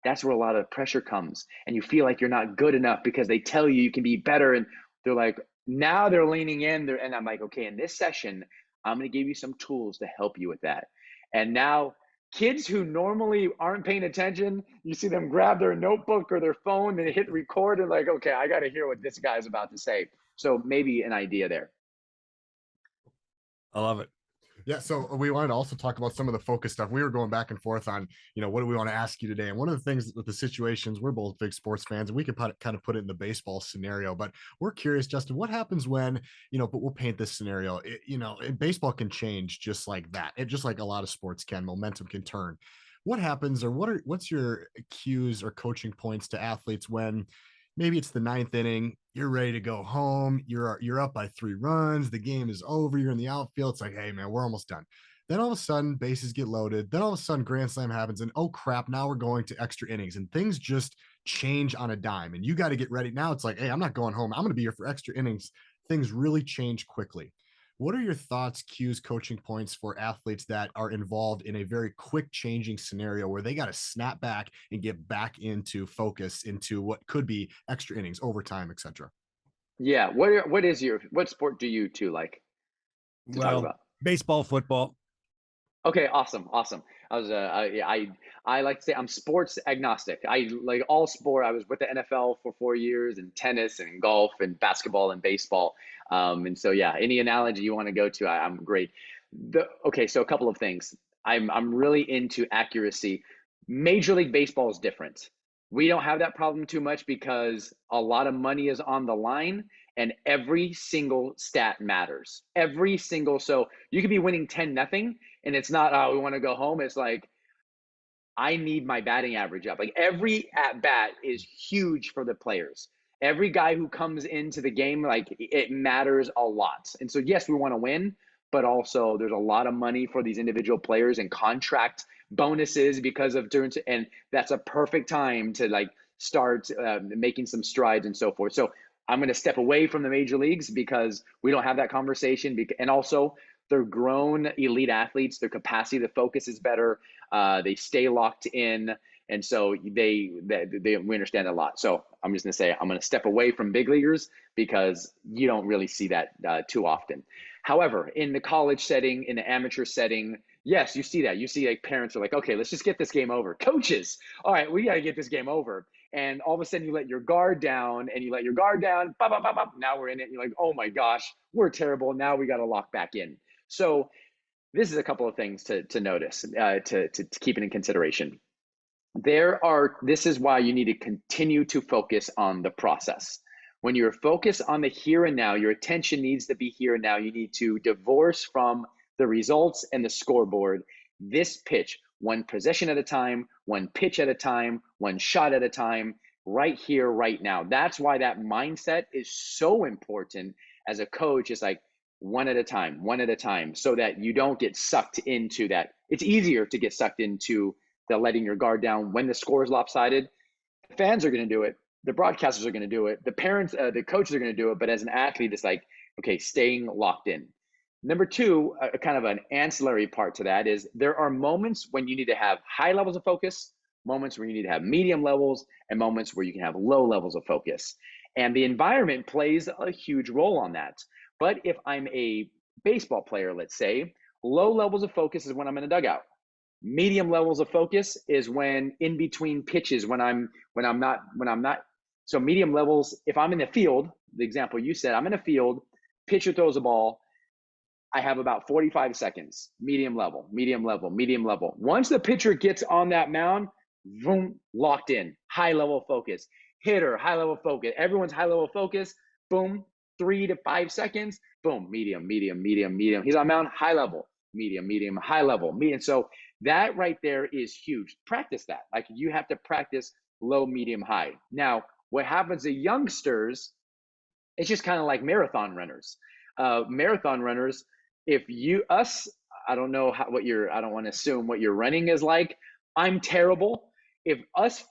that's where a lot of pressure comes, and you feel like you're not good enough because they tell you you can be better, and they're like, now they're leaning in there, and I'm like, okay, in this session I'm going to give you some tools to help you with that. And now kids who normally aren't paying attention, you see them grab their notebook or their phone and hit record and like, okay, I got to hear what this guy's about to say. So maybe an idea there. I love it. Yeah, so we wanted to also talk about some of the focus stuff. We were going back and forth on, what do we want to ask you today? And one of the things with the situations, we're both big sports fans, and we could kind of put it in the baseball scenario, but we're curious, Justin, what happens when, but we'll paint this scenario, baseball can change just like that. It just like a lot of sports can, momentum can turn. What happens, or what's your cues or coaching points to athletes when maybe it's the ninth inning, you're ready to go home, you're up by 3 runs, the game is over, you're in the outfield, it's like, hey man, we're almost done. Then all of a sudden bases get loaded, then all of a sudden grand slam happens, and oh crap, now we're going to extra innings, and things just change on a dime, and you got to get ready. Now it's like, hey, I'm not going home, I'm going to be here for extra innings. Things really change quickly. What are your thoughts, cues, coaching points for athletes that are involved in a very quick changing scenario where they got to snap back and get back into focus into what could be extra innings, overtime, etc.? Yeah. What sport do you two like to talk Well, about? baseball, football. Okay, awesome, awesome. I like to say I'm sports agnostic. I like all sport. I was with the NFL for 4 years, and tennis and golf and basketball and baseball. And so yeah, any analogy you want to go to, I'm great. Okay, so a couple of things. I'm really into accuracy. Major League Baseball is different. We don't have that problem too much because a lot of money is on the line, and every single stat matters. Every single, so you could be winning 10-0, and it's not, oh, we want to go home. It's like, I need my batting average up. Like every at bat is huge for the players. Every guy who comes into the game, like it matters a lot. And so, yes, we want to win, but also there's a lot of money for these individual players and contract bonuses because of turns. And that's a perfect time to like start making some strides and so forth. So I'm going to step away from the major leagues because we don't have that conversation. And also, they're grown elite athletes. Their capacity to focus is better. They stay locked in, and so we understand a lot. So I'm just gonna say I'm gonna step away from big leaguers because you don't really see that too often. However, in the college setting, in the amateur setting, yes, you see that. You see like parents are like, okay, let's just get this game over. Coaches, all right, we got to get this game over. And all of a sudden you let your guard down, and you let your guard down. Bop, bop, bop, bop. Now we're in it. And you're like, oh my gosh, we're terrible. Now we got to lock back in. So this is a couple of things to notice, to keep it in consideration. This is why you need to continue to focus on the process. When you're focused on the here and now, your attention needs to be here and now. You need to divorce from the results and the scoreboard. This pitch, one possession at a time, one pitch at a time, one shot at a time, right here, right now. That's why that mindset is so important as a coach. It's like, one at a time, one at a time, so that you don't get sucked into that. It's easier to get sucked into the letting your guard down when the score is lopsided. The fans are going to do it. The broadcasters are going to do it. The parents, the coaches are going to do it. But as an athlete, it's like, okay, staying locked in. Number two, kind of an ancillary part to that is there are moments when you need to have high levels of focus, moments where you need to have medium levels, and moments where you can have low levels of focus. And the environment plays a huge role on that. But if I'm a baseball player, let's say, low levels of focus is when I'm in a dugout. Medium levels of focus is when in between pitches, when I'm not. So medium levels, if I'm in the field, the example you said, I'm in a field, pitcher throws a ball, I have about 45 seconds, medium level, medium level, medium level. Once the pitcher gets on that mound, boom, locked in, high level focus. Hitter, high level focus. Everyone's high level focus, boom, 3 to 5 seconds, boom, medium, medium, medium, medium. He's on mound, high level, medium, medium, high level, medium. So that right there is huge. Practice that. Like you have to practice low, medium, high. Now, what happens to youngsters, it's just kind of like marathon runners. Marathon runners, if you, us, I don't know what your, I don't want to assume what your running is like. I'm terrible. If us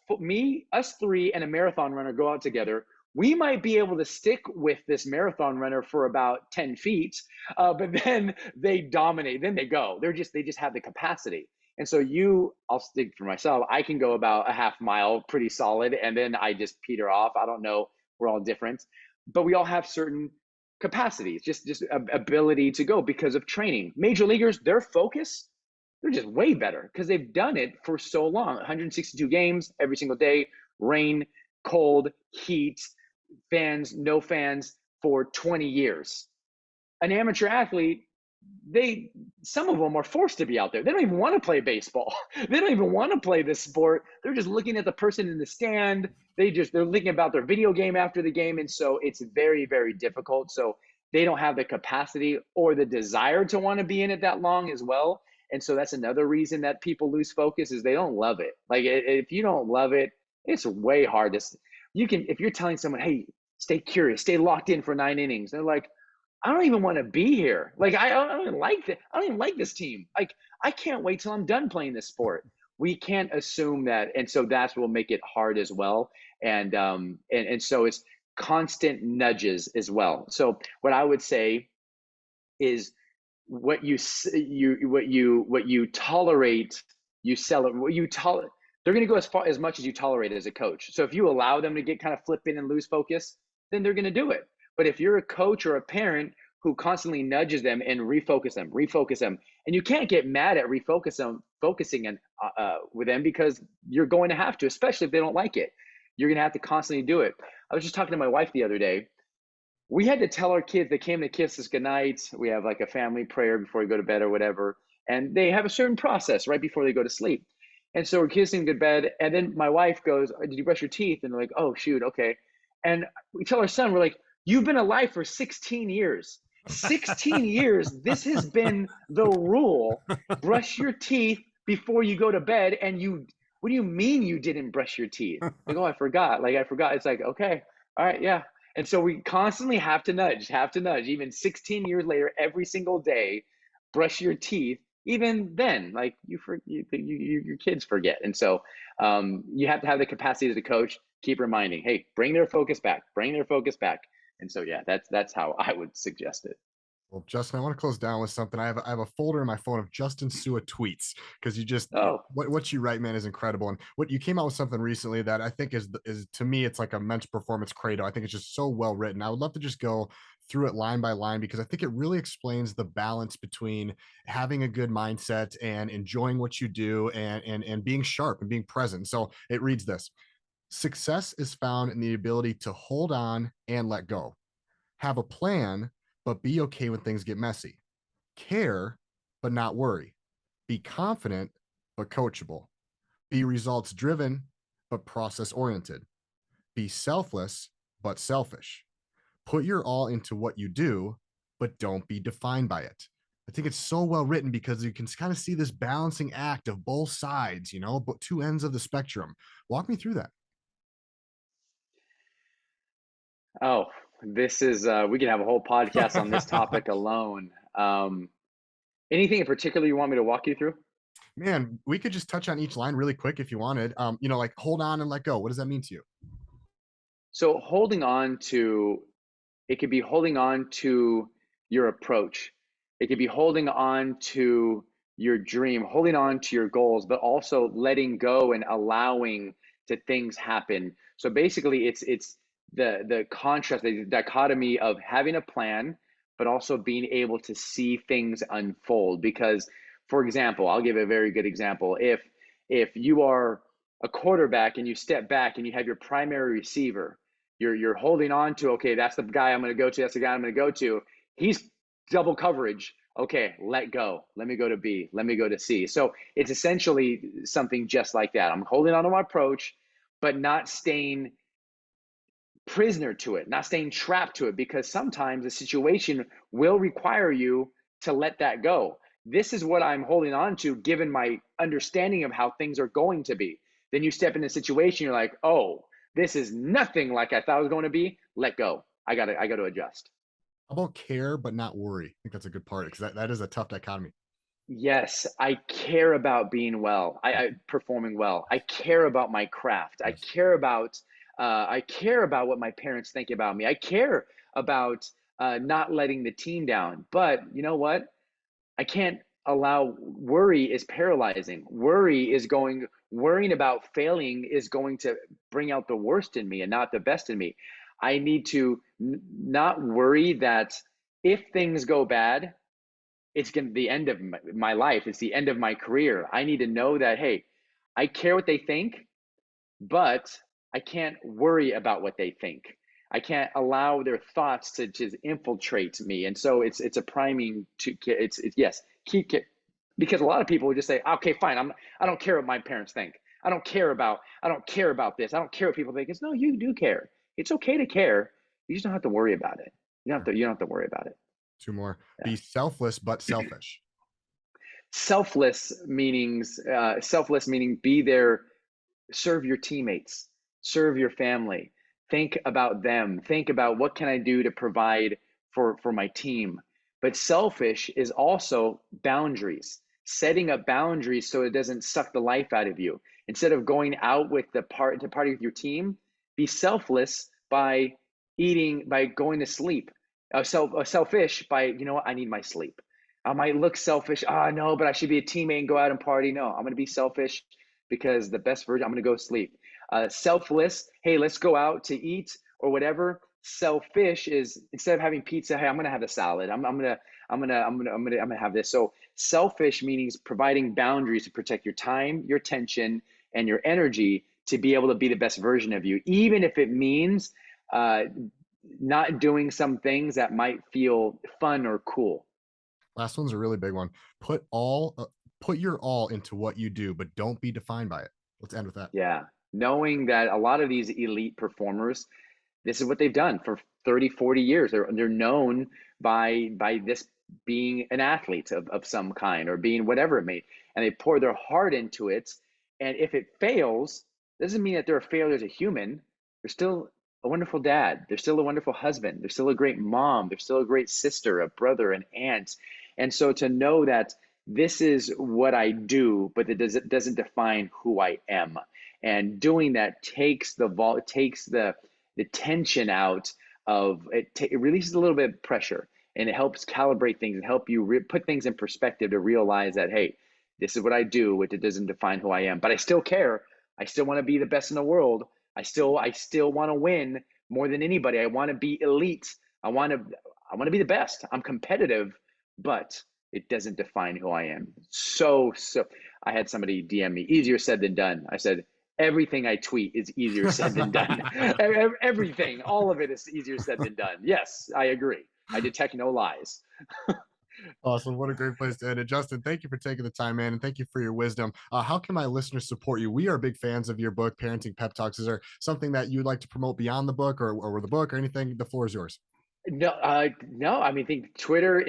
three and a marathon runner go out together, we might be able to stick with this marathon runner for about 10 feet, but then they dominate, then they go. They just have the capacity. And so I'll speak for myself. I can go about a half mile pretty solid, and then I just peter off. I don't know. We're all different, but we all have certain capacities, just ability to go because of training. Major leaguers, their focus, they're just way better because they've done it for so long. 162 games every single day, rain, cold, heat, fans, no fans for 20 years. An amateur athlete, some of them are forced to be out there. They don't even want to play baseball. They don't even want to play this sport. They're just looking at the person in the stand. They're thinking about their video game after the game. And so it's very, very difficult. So they don't have the capacity or the desire to want to be in it that long as well. And so that's another reason that people lose focus is they don't love it. Like if you don't love it, it's way hard to, if you're telling someone, hey, stay curious, stay locked in for 9 innings. They're like, I don't even want to be here. Like I don't even like that. I don't even like this team. Like I can't wait till I'm done playing this sport. We can't assume that, and so that's what will make it hard as well. And so it's constant nudges as well. So what I would say is what you tolerate, you sell it. What you tolerate, they're going to go as much as you tolerate as a coach. So if you allow them to get kind of flip in and lose focus, then they're going to do it. But if you're a coach or a parent who constantly nudges them and refocus them, and you can't get mad at focusing with them because you're going to have to, especially if they don't like it. You're going to have to constantly do it. I was just talking to my wife the other day. We had to tell our kids, they came to kiss us goodnight. We have like a family prayer before we go to bed or whatever. And they have a certain process right before they go to sleep. And so we're kissing good bed. And then my wife goes, did you brush your teeth? And they're like, oh, shoot, okay. And we tell our son, we're like, you've been alive for 16 years. 16 years, this has been the rule. Brush your teeth before you go to bed. And what do you mean you didn't brush your teeth? Like, oh, I forgot. It's like, okay, all right, yeah. And so we constantly have to nudge, even 16 years later, every single day, brush your teeth. Even then, like your kids forget. And so you have to have the capacity as a coach, keep reminding, hey, bring their focus back. And so, yeah, that's how I would suggest it. Well, Justin, I want to close down with something. I have a folder in my phone of Justin Sua tweets because what you write, man, is incredible. And what you came out with something recently that I think is to me, it's like a men's performance credo. I think it's just so well written. I would love to just go through it line by line because I think it really explains the balance between having a good mindset and enjoying what you do and being sharp and being present. So it reads this: success is found in the ability to hold on and let go. Have a plan, but be okay when things get messy. Care, but not worry. Be confident, but coachable. Be results driven, but process oriented. Be selfless, but selfish. Put your all into what you do, but don't be defined by it. I think it's so well written because you can kind of see this balancing act of both sides, but two ends of the spectrum. Walk me through that. Oh, This is we can have a whole podcast on this topic alone. Anything in particular you want me to walk you through? Man, we could just touch on each line really quick if you wanted. Like hold on and let go. What does that mean to you? So holding on to, it could be holding on to your approach. It could be holding on to your dream, holding on to your goals, but also letting go and allowing to things happen. So basically it's the contrast, the dichotomy of having a plan, but also being able to see things unfold. Because, for example, I'll give a very good example. If you are a quarterback and you step back and you have your primary receiver, you're holding on to, okay, that's the guy I'm going to go to. That's the guy I'm going to go to. He's double coverage. Okay, let go. Let me go to B. Let me go to C. So it's essentially something just like that. I'm holding on to my approach, but not staying prisoner to it, not staying trapped to it, because sometimes the situation will require you to let that go. This is what I'm holding on to, given my understanding of how things are going to be. Then you step in a situation, you're like, oh, this is nothing like I thought it was going to be. Let go. I got to adjust. How about care but not worry? I think that's a good part, because that is a tough dichotomy. Yes, I care about being well. I performing well. I care about my craft. Yes. I care about what my parents think about me. I care about not letting the team down. But you know what? I can't allow, worry is paralyzing. Worrying about failing is going to bring out the worst in me and not the best in me. I need to not worry that if things go bad, it's going to be the end of my life. It's the end of my career. I need to know that, hey, I care what they think, but I can't worry about what they think. I can't allow their thoughts to just infiltrate me. And so it's a priming to, it's yes, keep it, because a lot of people would just say, okay, fine. I don't care what my parents think. I don't care about this. I don't care what people think. It's no, you do care. It's okay to care. You just don't have to worry about it. You don't have to worry about it. Two more. Yeah. Be selfless but selfish. Selfless meaning be there, serve your teammates, serve your family, think about them, think about what can I do to provide for my team. But selfish is also boundaries, setting up boundaries so it doesn't suck the life out of you. Instead of going out with to party with your team, be selfless by going to sleep. Selfish by, you know what, I need my sleep. I might look selfish. No, but I should be a teammate and go out and party. No, I'm going to be selfish because the best version, I'm going to go sleep. Selfless, hey, let's go out to eat or whatever. Selfish is, instead of having pizza, hey, I'm going to have the salad. I'm going to have this. So selfish means providing boundaries to protect your time, your attention, and your energy to be able to be the best version of you, even if it means not doing some things that might feel fun or cool. Last one's a really big one. Put your all into what you do, but don't be defined by it. Let's end with that. Yeah. Knowing that a lot of these elite performers, this is what they've done for 30, 40 years. They're known by this being an athlete of some kind or being whatever it may, and they pour their heart into it. And if it fails, doesn't mean that they're a failure as a human. They're still a wonderful dad. They're still a wonderful husband. They're still a great mom. They're still a great sister, a brother, an aunt. And so to know that this is what I do, but it doesn't define who I am. And doing that takes the tension out of it. It releases a little bit of pressure, and it helps calibrate things and help you put things in perspective to realize that, hey, this is what I do, but it doesn't define who I am. But I still care. I still want to be the best in the world. I still want to win more than anybody. I want to be elite. I want to be the best. I'm competitive, but it doesn't define who I am. So I had somebody DM me, easier said than done. I said, everything I tweet is easier said than done. Everything, all of it is easier said than done. Yes, I agree. I detect no lies. Awesome. What a great place to end it. Justin, thank you for taking the time, man, and thank you for your wisdom. How can my listeners support you? We are big fans of your book, Parenting Pep Talks. Is there something that you'd like to promote beyond the book or the book or anything? The floor is yours. No. I mean, think Twitter,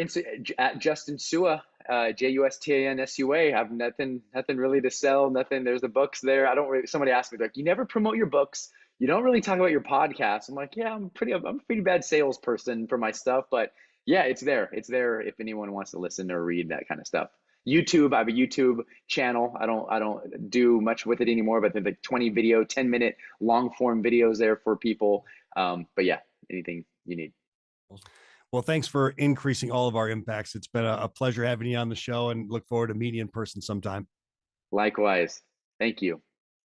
at Justin Sua, JUSTANSUA. I have nothing really to sell. Nothing. There's the books there. I don't really, somebody asked me, like, you never promote your books. You don't really talk about your podcast. I'm like, yeah, I'm a pretty bad salesperson for my stuff, but yeah, it's there. It's there if anyone wants to listen or read that kind of stuff. YouTube, I have a YouTube channel. I don't do much with it anymore, but there's like 20 video, 10-minute long form videos there for people. But yeah, anything you need. Well, thanks for increasing all of our impacts. It's been a pleasure having you on the show, and look forward to meeting you in person sometime. Likewise. Thank you.